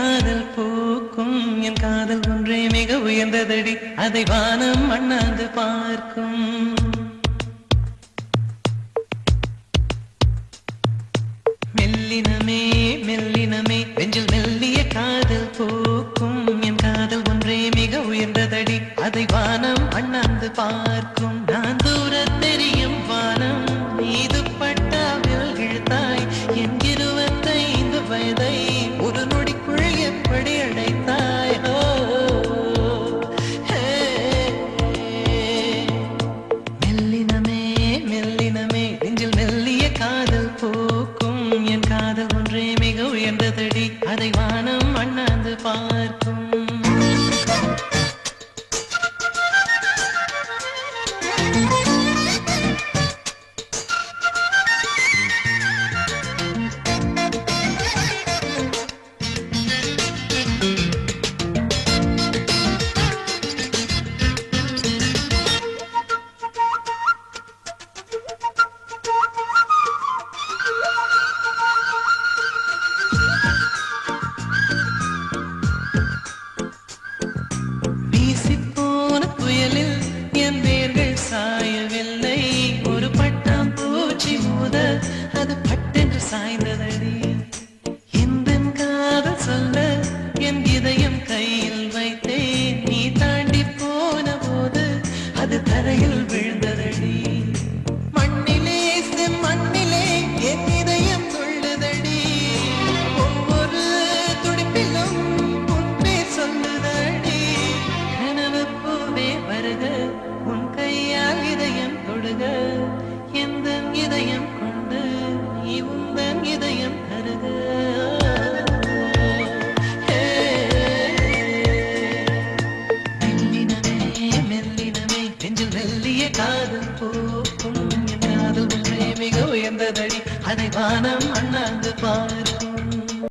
காதல் பூக்கும் என் காதல் ஒன்றே மிக உயர்ந்ததடி அதை வானம் அண்ணாந்து பார்க்கும் மெல்லினமே மெல்லினமே நெஞ்சில் மெல்லிய காதல் பூக்கும் என் காதல் ஒன்றே மிக உயர்ந்ததடி அதை வானம் அண்ணாந்து பார்க்கும் நான் தூர தெரியும் வானம் மீது பட்டாவில் இழுத்தாய் என் 25 வயதை ஒரு நொடிக்குள் எப்படி அடைத்தாய் மெல்லினமே மெல்லினமே நெஞ்சில் மெல்லிய காதல் பூக்கும் என் காதல் ஒன்றே மிக உயர்ந்ததடி அதை வானம் அண்ணாந்து பார்க்கும் என் வேர்கள் சாயவில்லை ஒரு பட்டாம் பூச்சி மோத அது பட்டென்று சாய்ந்ததடி எந்த காதல் சொல்ல என் இதயம் கையில் வைத்தேன் நீ தாண்டி போன போது அது தரையில் விழுந்ததடி மண்ணிலே மண்ணிலே என் இதயம் துள்ளுதடி ஒவ்வொரு துடிப்பிலும் உன் பேர் சொல்லுதடி கனவு பூவே வருக உன் கையால் இதயம் தொடுக எந்த இதயம் கொண்டு நீ உந்தன் இதயம் தருக மெல்லினமே மெல்லினமே நெஞ்சில் மெல்லிய காதல் பூக்கும் என் காதல் ஒன்றே மிக உயர்ந்ததடி அதை வானம் அண்ணாந்து பார்க்கும்